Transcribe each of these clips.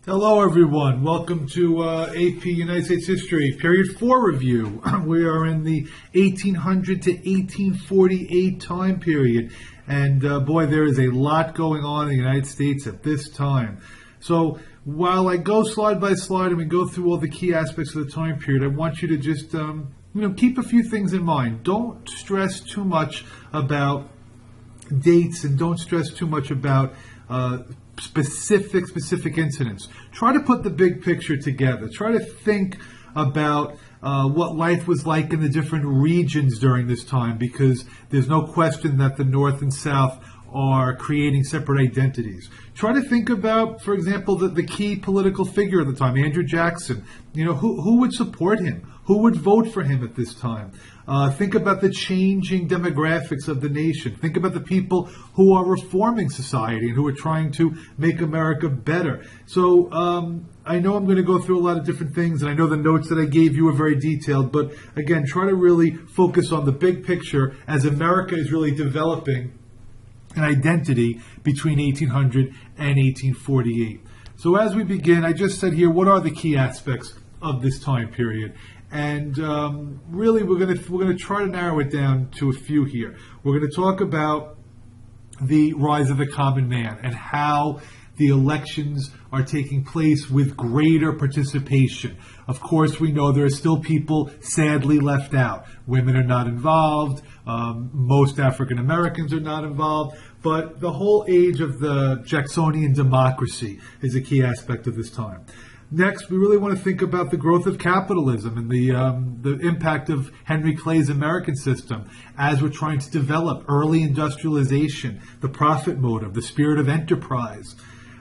Hello, everyone. Welcome to AP United States History, Period 4 review. We are in the 1800 to 1848 time period. And boy, there is a lot going on in the United States at this time. So while I go slide by slide and we go through all the key aspects of the time period, I want you to just keep a few things in mind. Don't stress too much about dates and don't stress too much about specific incidents. Try to put the big picture together. Try to think about what life was like in the different regions during this time, because there's no question that the North and South are creating separate identities. Try to think about, for example, the key political figure at the time, Andrew Jackson. Who would support him? Who would vote for him at this time? Think about the changing demographics of the nation. Think about the people who are reforming society and who are trying to make America better. So I know I'm going to go through a lot of different things, and I know the notes that I gave you are very detailed, but again, try to really focus on the big picture as America is really developing an identity between 1800 and 1848. So as we begin, I just said here, what are the key aspects of this time period? And really, we're going to try to narrow it down to a few here. We're going to talk about the rise of the common man and how the elections are taking place with greater participation. Of course, we know there are still people sadly left out. Women are not involved. Most African Americans are not involved. But the whole age of the Jacksonian democracy is a key aspect of this time. Next, we really want to think about the growth of capitalism and the impact of Henry Clay's American system as we're trying to develop early industrialization, the profit motive, the spirit of enterprise.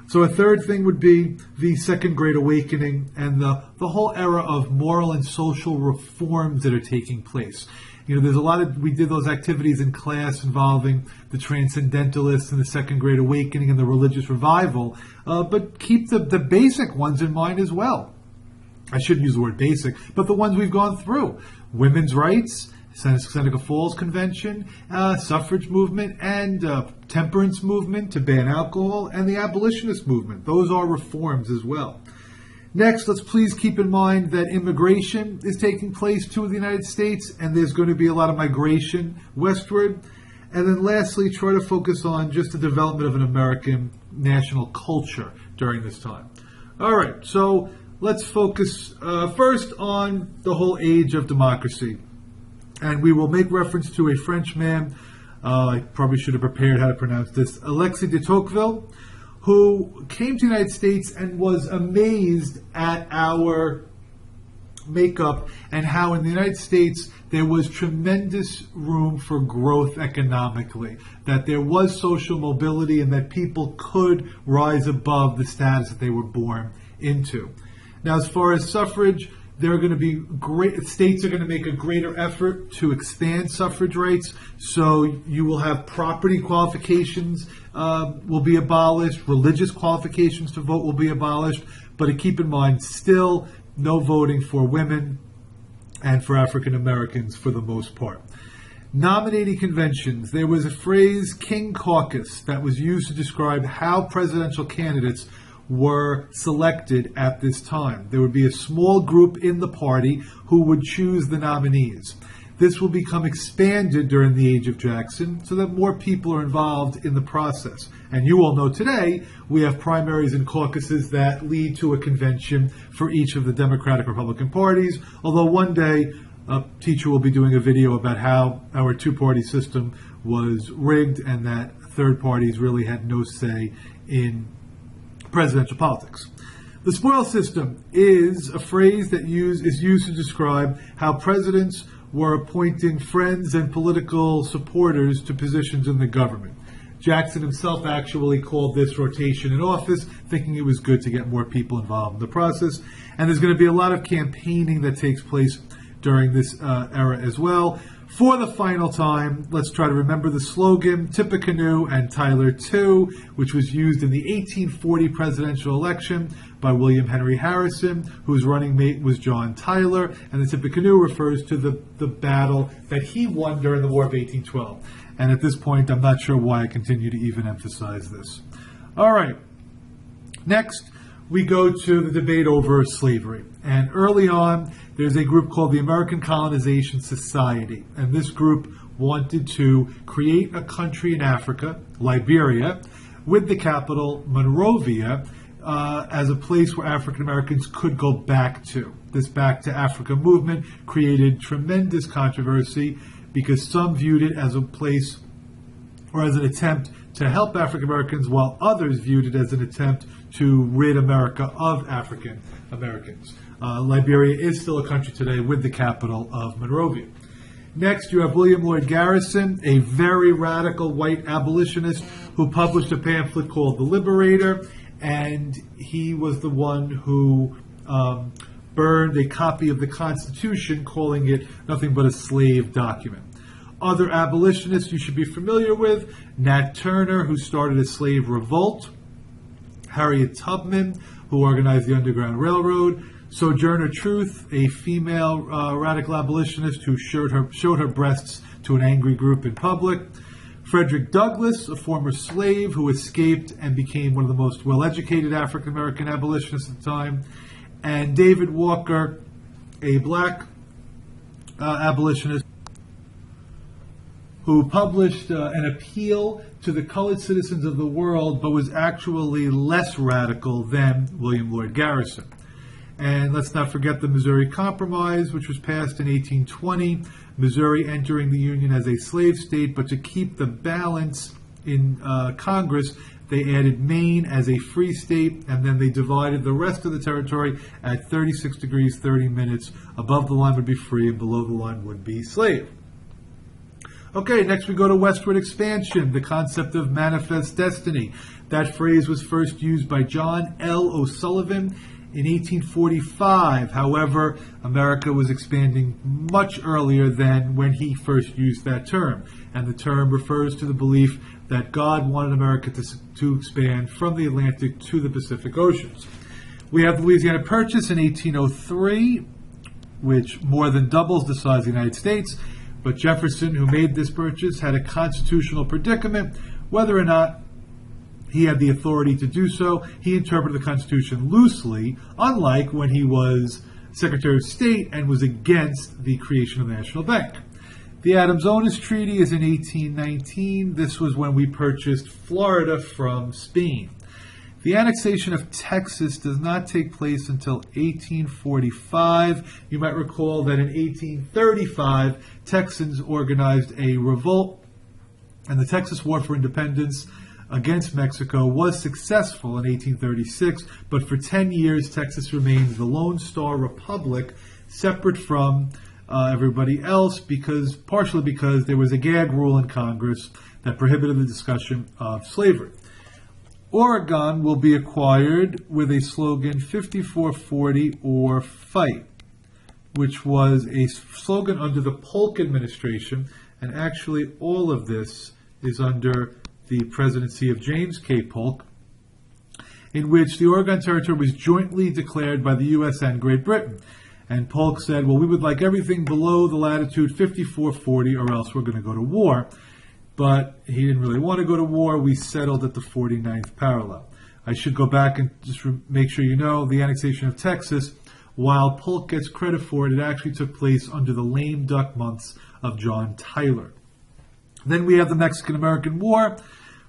So a third thing would be the Second Great Awakening and the whole era of moral and social reforms that are taking place. There's we did those activities in class involving the Transcendentalists and the Second Great Awakening and the religious revival, but keep the basic ones in mind as well. I shouldn't use the word basic, but the ones we've gone through. Women's rights, Seneca Falls Convention, suffrage movement, and temperance movement to ban alcohol, and the abolitionist movement. Those are reforms as well. Next, let's please keep in mind that immigration is taking place to the United States, and there's going to be a lot of migration westward. And then lastly, try to focus on just the development of an American national culture during this time. All right, so let's focus first on the whole age of democracy. And we will make reference to a French man, I probably should have prepared how to pronounce this, Alexis de Tocqueville, who came to the United States and was amazed at our makeup and how in the United States there was tremendous room for growth economically, that there was social mobility and that people could rise above the status that they were born into. Now, as far as suffrage, there are going to be states are going to make a greater effort to expand suffrage rights. So you will have property qualifications will be abolished. Religious qualifications to vote will be abolished. But to keep in mind, still no voting for women and for African Americans for the most part. Nominating conventions. There was a phrase, King Caucus, that was used to describe how presidential candidates were selected at this time. There would be a small group in the party who would choose the nominees. This will become expanded during the age of Jackson so that more people are involved in the process. And you all know today we have primaries and caucuses that lead to a convention for each of the Democratic Republican parties, although one day a teacher will be doing a video about how our two-party system was rigged and that third parties really had no say in presidential politics. The spoils system is a phrase that is used to describe how presidents were appointing friends and political supporters to positions in the government. Jackson himself actually called this rotation in office, thinking it was good to get more people involved in the process. And there's going to be a lot of campaigning that takes place during this era as well. For the final time, let's try to remember the slogan, Tippecanoe and Tyler too, which was used in the 1840 presidential election by William Henry Harrison, whose running mate was John Tyler, and the Tippecanoe refers to the battle that he won during the War of 1812. And at this point, I'm not sure why I continue to even emphasize this. All right. Next, we go to the debate over slavery. And early on, there's a group called the American Colonization Society. And this group wanted to create a country in Africa, Liberia, with the capital, Monrovia, as a place where African Americans could go back to. This Back to Africa movement created tremendous controversy because some viewed it as a place or as an attempt to help African Americans, while others viewed it as an attempt to rid America of African Americans. Liberia is still a country today with the capital of Monrovia. Next, you have William Lloyd Garrison, a very radical white abolitionist who published a pamphlet called The Liberator, and he was the one who burned a copy of the Constitution, calling it nothing but a slave document. Other abolitionists you should be familiar with: Nat Turner, who started a slave revolt; Harriet Tubman, who organized the Underground Railroad; Sojourner Truth, a female radical abolitionist who showed her breasts to an angry group in public; Frederick Douglass, a former slave who escaped and became one of the most well-educated African-American abolitionists at the time; and David Walker, a black abolitionist who published an appeal to the colored citizens of the world, but was actually less radical than William Lloyd Garrison. And let's not forget the Missouri Compromise, which was passed in 1820, Missouri entering the Union as a slave state, but to keep the balance in Congress, they added Maine as a free state, and then they divided the rest of the territory at 36 degrees 30 minutes. Above the line would be free, and below the line would be slave. Okay, next we go to westward expansion, the concept of manifest destiny. That phrase was first used by John L. O'Sullivan in 1845. However, America was expanding much earlier than when he first used that term. And the term refers to the belief that God wanted America to expand from the Atlantic to the Pacific Oceans. We have the Louisiana Purchase in 1803, which more than doubles the size of the United States. But Jefferson, who made this purchase, had a constitutional predicament. Whether or not he had the authority to do so, he interpreted the Constitution loosely, unlike when he was Secretary of State and was against the creation of the National Bank. The Adams-Onis Treaty is in 1819. This was when we purchased Florida from Spain. The annexation of Texas does not take place until 1845. You might recall that in 1835, Texans organized a revolt, and the Texas War for Independence against Mexico was successful in 1836, but for 10 years, Texas remained the Lone Star Republic, separate from everybody else, partially because there was a gag rule in Congress that prohibited the discussion of slavery. Oregon will be acquired with a slogan 5440 or fight, which was a slogan under the Polk administration, and actually all of this is under the presidency of James K. Polk, in which the Oregon Territory was jointly declared by the U.S. and Great Britain. And Polk said, well, we would like everything below the latitude 5440 or else we're going to go to war. But he didn't really want to go to war. We settled at the 49th parallel. I should go back and just make sure you know the annexation of Texas, while Polk gets credit for it, it actually took place under the lame duck months of John Tyler. Then we have the Mexican-American War,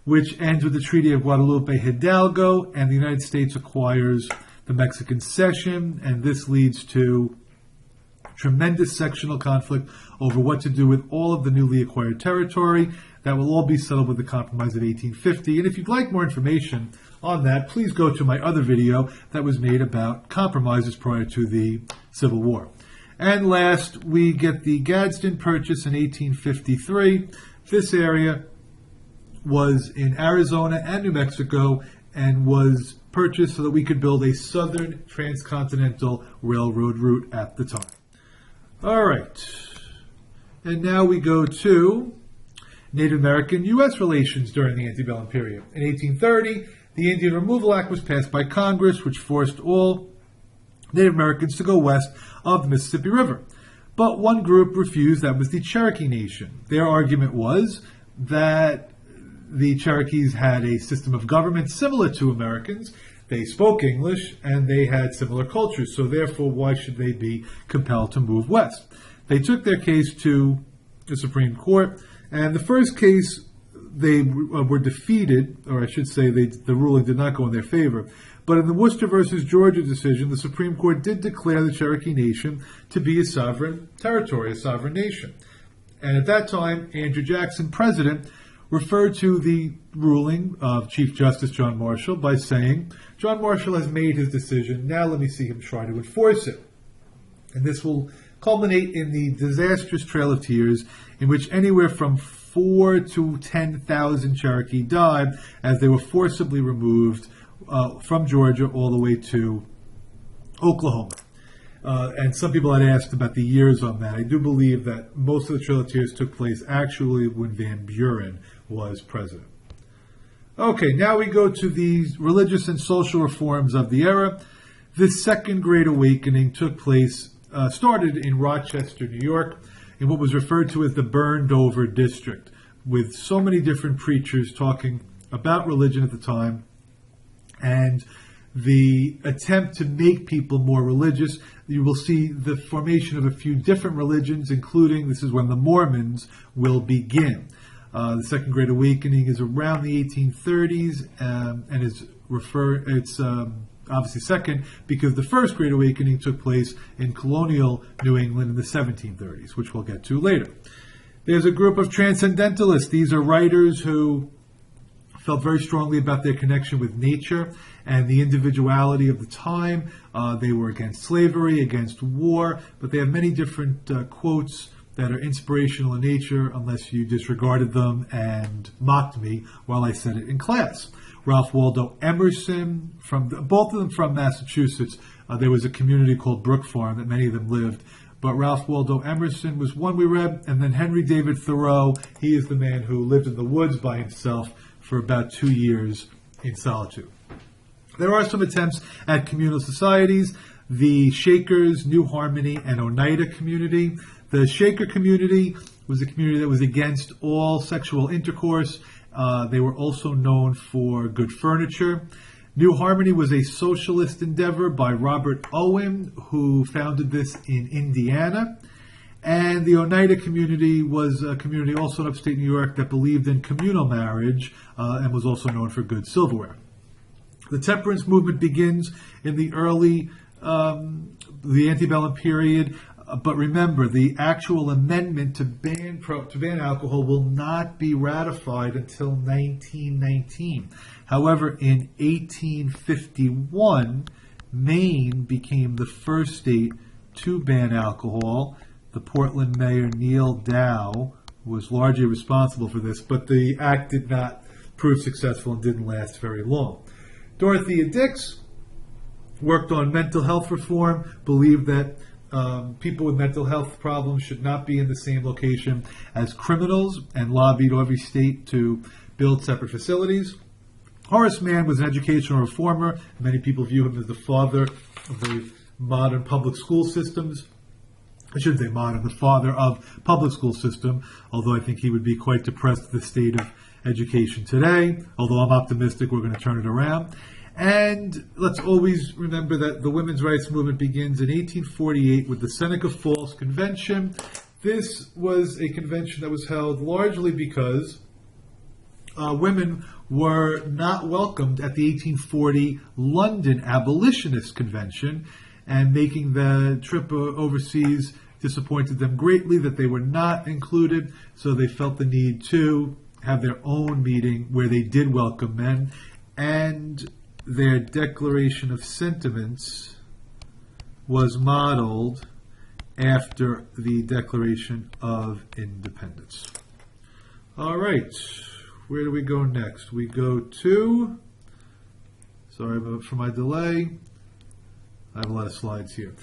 which ends with the Treaty of Guadalupe Hidalgo, and the United States acquires the Mexican Cession, and this leads to tremendous sectional conflict over what to do with all of the newly acquired territory. That will all be settled with the Compromise of 1850. And if you'd like more information on that, please go to my other video that was made about compromises prior to the Civil War. And last, we get the Gadsden Purchase in 1853. This area was in Arizona and New Mexico and was purchased so that we could build a southern transcontinental railroad route at the time. All right. And now we go to Native American-U.S. relations during the antebellum period. In 1830, the Indian Removal Act was passed by Congress, which forced all Native Americans to go west of the Mississippi River. But one group refused, that was the Cherokee Nation. Their argument was that the Cherokees had a system of government similar to Americans. They spoke English and they had similar cultures, so therefore why should they be compelled to move west? They took their case to the Supreme Court, and the first case they were defeated, or I should say the ruling did not go in their favor. But in the Worcester versus Georgia decision, the Supreme Court did declare the Cherokee Nation to be a sovereign territory, a sovereign nation. And at that time, Andrew Jackson, president, referred to the ruling of Chief Justice John Marshall by saying, John Marshall has made his decision, now let me see him try to enforce it. And this will culminate in the disastrous Trail of Tears, in which anywhere from 4,000 to 10,000 Cherokee died as they were forcibly removed from Georgia all the way to Oklahoma. And some people had asked about the years on that. I do believe that most of the Trail of Tears took place actually when Van Buren was president. Okay, now we go to the religious and social reforms of the era. This Second Great Awakening took place, started in Rochester, New York, in what was referred to as the Burned Over District, with so many different preachers talking about religion at the time, and the attempt to make people more religious. You will see the formation of a few different religions, including, this is when the Mormons will begin. The Second Great Awakening is around the 1830s, and it's obviously second because the First Great Awakening took place in colonial New England in the 1730s, which we'll get to later. There's a group of transcendentalists. These are writers who felt very strongly about their connection with nature and the individuality of the time. They were against slavery, against war, but they have many different quotes that are inspirational in nature, unless you disregarded them and mocked me while I said it in class. Ralph Waldo Emerson, both of them from Massachusetts. There was a community called Brook Farm that many of them lived. But Ralph Waldo Emerson was one we read, and then Henry David Thoreau. He is the man who lived in the woods by himself for about 2 years in solitude. There are some attempts at communal societies. The Shakers, New Harmony, and Oneida community. The Shaker community was a community that was against all sexual intercourse. They were also known for good furniture. New Harmony was a socialist endeavor by Robert Owen, who founded this in Indiana. And the Oneida community was a community also in upstate New York that believed in communal marriage and was also known for good silverware. The temperance movement begins in the early, the antebellum period. But remember, the actual amendment to ban alcohol will not be ratified until 1919. However, in 1851, Maine became the first state to ban alcohol. The Portland mayor, Neil Dow, was largely responsible for this, but the act did not prove successful and didn't last very long. Dorothea Dix worked on mental health reform, believed that people with mental health problems should not be in the same location as criminals, and lobbied every state to build separate facilities. Horace Mann was an educational reformer. Many people view him as the father of the modern public school systems. I shouldn't say modern, the father of public school system, although I think he would be quite depressed at the state of education today, although I'm optimistic we're going to turn it around. And let's always remember that the women's rights movement begins in 1848 with the Seneca Falls Convention. This was a convention that was held largely because women were not welcomed at the 1840 London Abolitionist Convention, and making the trip overseas disappointed them greatly that they were not included, so they felt the need to have their own meeting where they did welcome men, and their Declaration of Sentiments was modeled after the Declaration of Independence. All right, where do we go next? We go to, sorry for my delay, I have a lot of slides here.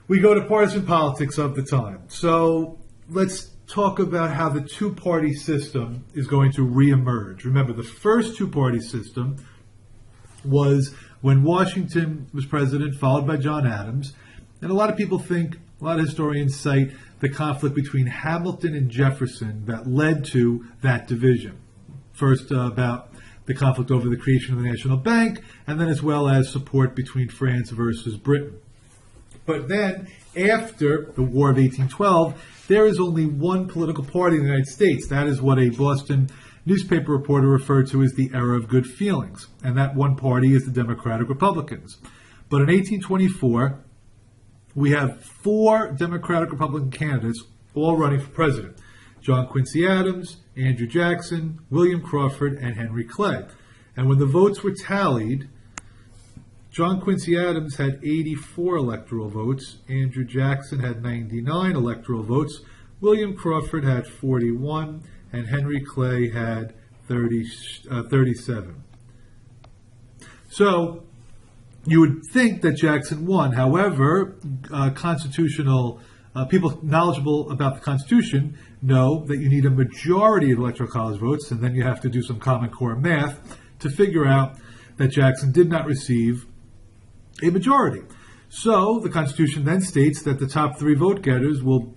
We go to partisan politics of the time. So let's talk about how the two-party system is going to reemerge. Remember, the first two-party system was when Washington was president, followed by John Adams. And a lot of people think, a lot of historians cite the conflict between Hamilton and Jefferson that led to that division. First, about the conflict over the creation of the National Bank, and then as well as support between France versus Britain. But then, after the War of 1812, there is only one political party in the United States. That is what a Boston newspaper reporter referred to as the era of good feelings. And that one party is the Democratic Republicans. But in 1824, we have 4 Democratic Republican candidates all running for president. John Quincy Adams, Andrew Jackson, William Crawford, and Henry Clay. And when the votes were tallied, John Quincy Adams had 84 electoral votes, Andrew Jackson had 99 electoral votes, William Crawford had 41, and Henry Clay had 37. So, you would think that Jackson won. However, constitutional people knowledgeable about the Constitution know that you need a majority of electoral college votes, and then you have to do some Common Core math to figure out that Jackson did not receive a majority. So the Constitution then states that the top 3 vote getters will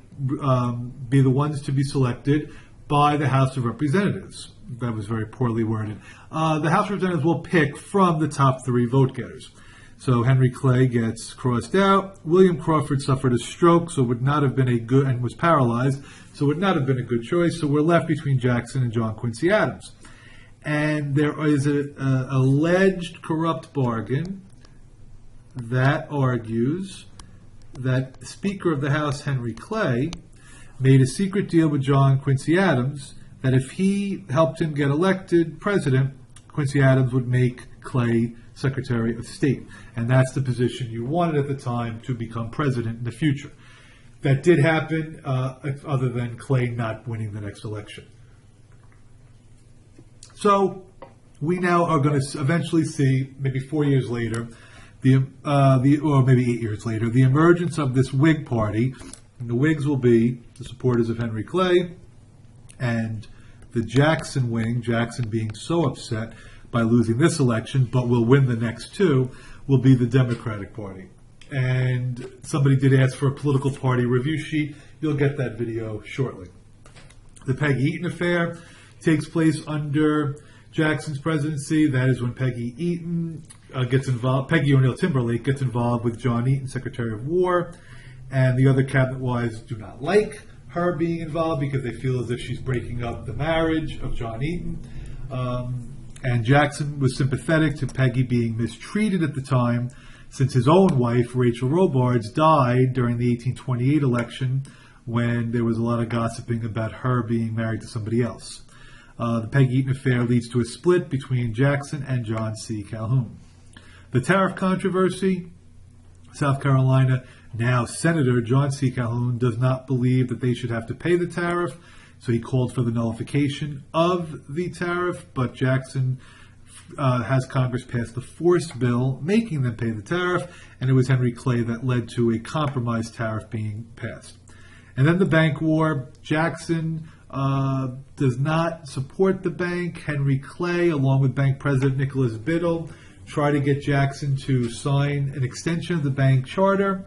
be the ones to be selected by the House of Representatives. That was very poorly worded. The House of Representatives will pick from the top 3 vote getters. So Henry Clay gets crossed out. William Crawford suffered a stroke, so would not have been a good, and was paralyzed, so would not have been a good choice. So we're left between Jackson and John Quincy Adams. And there is an alleged corrupt bargain that argues that Speaker of the House Henry Clay made a secret deal with John Quincy Adams that if he helped him get elected president, Quincy Adams would make Clay Secretary of State. And that's the position you wanted at the time to become president in the future. That did happen, other than Clay not winning the next election. So we now are going to eventually see, maybe 4 years later, or maybe 8 years later, the emergence of this Whig party. And the Whigs will be the supporters of Henry Clay, and the Jackson wing, Jackson being so upset by losing this election, but will win the next 2, will be the Democratic Party. And somebody did ask for a political party review sheet. You'll get that video shortly. The Peggy Eaton affair takes place under Jackson's presidency. That is when Peggy Eaton gets involved. Peggy O'Neill Timberlake gets involved with John Eaton, Secretary of War, and the other cabinet wives do not like her being involved because they feel as if she's breaking up the marriage of John Eaton. And Jackson was sympathetic to Peggy being mistreated at the time, since his own wife, Rachel Robards, died during the 1828 election when there was a lot of gossiping about her being married to somebody else. The Peggy Eaton affair leads to a split between Jackson and John C. Calhoun. The tariff controversy, South Carolina, now Senator John C. Calhoun does not believe that they should have to pay the tariff, so he called for the nullification of the tariff, but Jackson has Congress pass the force bill making them pay the tariff, and it was Henry Clay that led to a compromise tariff being passed. And then the bank war. Jackson does not support the bank. Henry Clay, along with bank president Nicholas Biddle, try to get Jackson to sign an extension of the bank charter.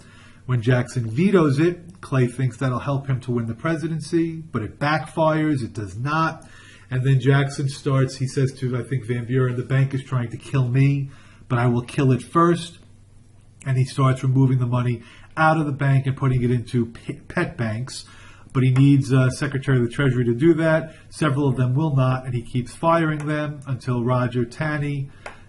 When Jackson vetoes it, Clay thinks that'll help him to win the presidency, but it backfires. It does not. And then Jackson starts, he says to, I think, Van Buren, the bank is trying to kill me, but I will kill it first. And he starts removing the money out of the bank and putting it into pet banks. But he needs Secretary of the Treasury to do that. Several of them will not, and he keeps firing them until Roger Taney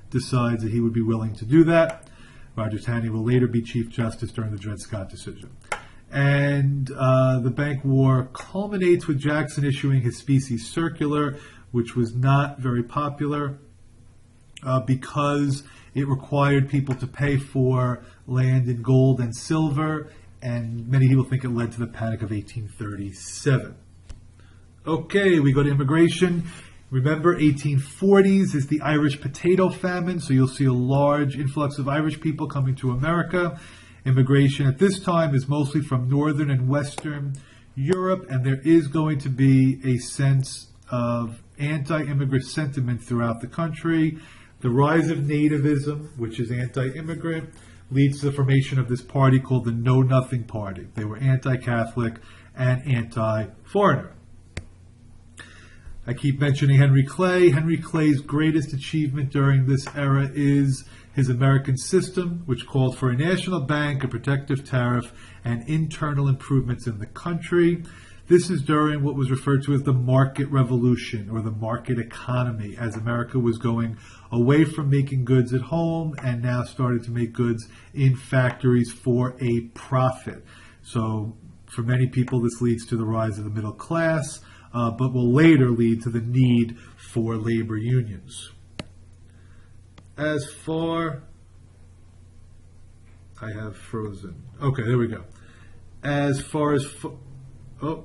decides that he would be willing to do that. Roger Taney will later be Chief Justice during the Dred Scott decision. And the bank war culminates with Jackson issuing his specie circular, which was not very popular because it required people to pay for land in gold and silver, and many people think it led to the Panic of 1837. Okay, we go to immigration. Remember, 1840s is the Irish potato famine, so you'll see a large influx of Irish people coming to America. Immigration at this time is mostly from Northern and Western Europe, and there is going to be a sense of anti-immigrant sentiment throughout the country. The rise of nativism, which is anti-immigrant, leads to the formation of this party called the Know Nothing Party. They were anti-Catholic and anti-foreigner. I keep mentioning Henry Clay. Henry Clay's greatest achievement during this era is his American system, which called for a national bank, a protective tariff, and internal improvements in the country. This is during what was referred to as the market revolution or the market economy, as America was going away from making goods at home and now started to make goods in factories for a profit. So for many people, this leads to the rise of the middle class, but will later lead to the need for labor unions. As far... I have frozen. Okay, there we go. As far as... I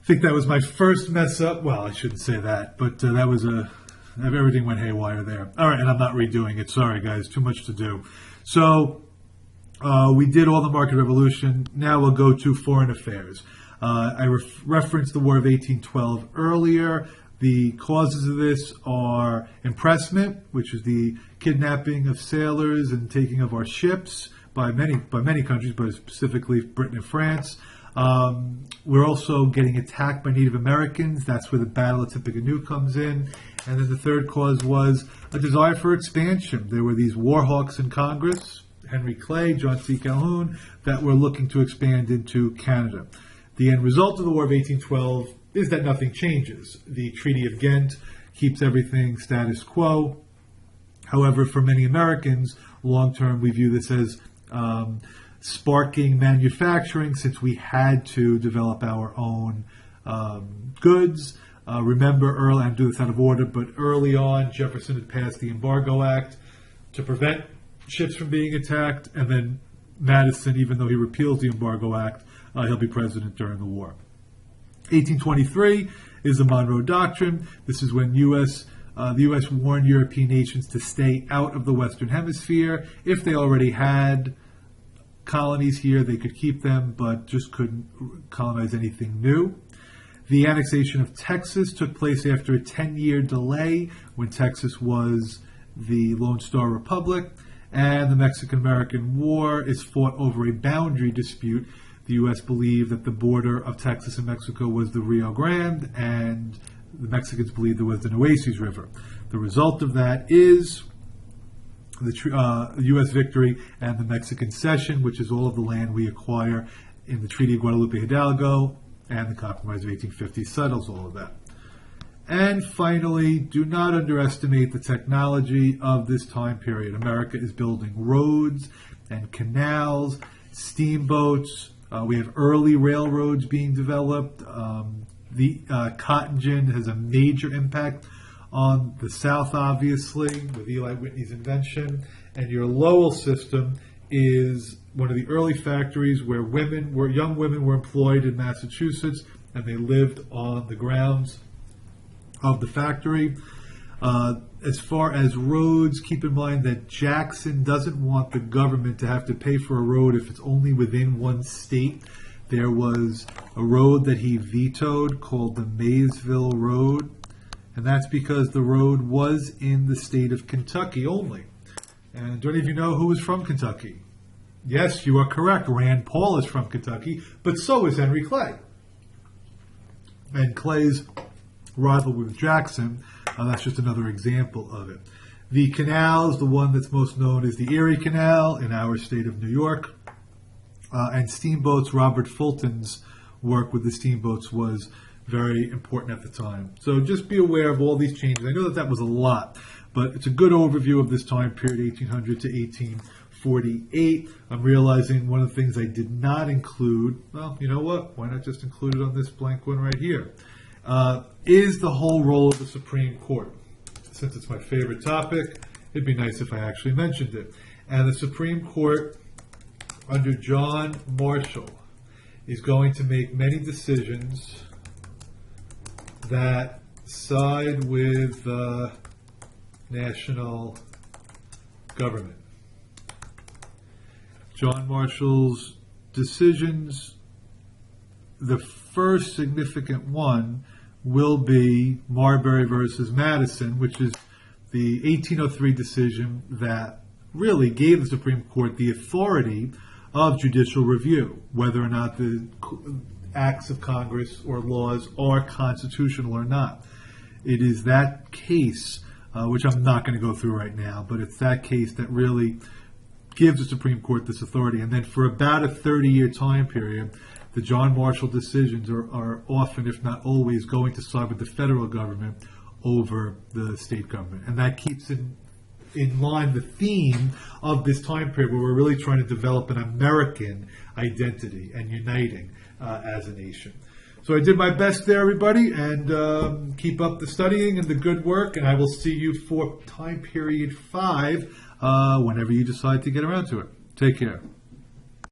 think that was my first mess up. Well, I shouldn't say that, but that was everything went haywire there. All right, and I'm not redoing it. Sorry, guys, too much to do. So we did all the market revolution. Now we'll go to foreign affairs. I referenced the War of 1812 earlier. The causes of this are impressment, which is the kidnapping of sailors and taking of our ships by many countries, but specifically Britain and France. We're also getting attacked by Native Americans. That's where the Battle of Tippecanoe comes in. And then the third cause was a desire for expansion. There were these war hawks in Congress, Henry Clay, John C. Calhoun, that were looking to expand into Canada. The end result of the War of 1812 is that nothing changes. The Treaty of Ghent keeps everything status quo. However, for many Americans, long term, we view this as sparking manufacturing, since we had to develop our own goods. Remember, early, I'm doing this out of order, but early on, Jefferson had passed the Embargo Act to prevent ships from being attacked, and then Madison, even though he repeals the Embargo Act, he'll be president during the war. 1823 is the Monroe Doctrine. This is when the U.S. warned European nations to stay out of the Western Hemisphere. If they already had colonies here, they could keep them, but just couldn't colonize anything new. The annexation of Texas took place after a 10-year delay when Texas was the Lone Star Republic, and the Mexican-American War is fought over a boundary dispute. The U.S. believed that the border of Texas and Mexico was the Rio Grande, and the Mexicans believed it was the Nueces River. The result of that is the U.S. victory and the Mexican cession, which is all of the land we acquire in the Treaty of Guadalupe Hidalgo, and the Compromise of 1850 settles all of that. And finally, do not underestimate the technology of this time period. America is building roads and canals, steamboats. We have early railroads being developed. The cotton gin has a major impact on the South, obviously, with Eli Whitney's invention. And your Lowell system is one of the early factories where young women were employed in Massachusetts, and they lived on the grounds of the factory. As far as roads, keep in mind that Jackson doesn't want the government to have to pay for a road if it's only within one state. There was a road that he vetoed called the Maysville Road, and that's because the road was in the state of Kentucky only. And do any of you know who is from Kentucky? Yes, you are correct. Rand Paul is from Kentucky, but so is Henry Clay. And Clay's rivalry with Jackson, that's just another example of it. The canals, the one that's most known is the Erie Canal in our state of New York. And steamboats, Robert Fulton's work with the steamboats was very important at the time. So just be aware of all these changes. I know that was a lot, but it's a good overview of this time period, 1800 to 1848. I'm realizing one of the things I did not include, well, you know what? Why not just include it on this blank one right here? Is the whole role of the Supreme Court. Since it's my favorite topic, it'd be nice if I actually mentioned it. And the Supreme Court, under John Marshall, is going to make many decisions that side with the national government. John Marshall's decisions, the first significant one will be Marbury versus Madison, which is the 1803 decision that really gave the Supreme Court the authority of judicial review, whether or not acts of Congress or laws are constitutional or not. It is that case, which I'm not going to go through right now, but it's that case that really gives the Supreme Court this authority. And then for about a 30-year time period, the John Marshall decisions are often, if not always, going to side with the federal government over the state government. And that keeps in line the theme of this time period where we're really trying to develop an American identity and uniting as a nation. So I did my best there, everybody, and keep up the studying and the good work, and I will see you for time period 5 whenever you decide to get around to it. Take care.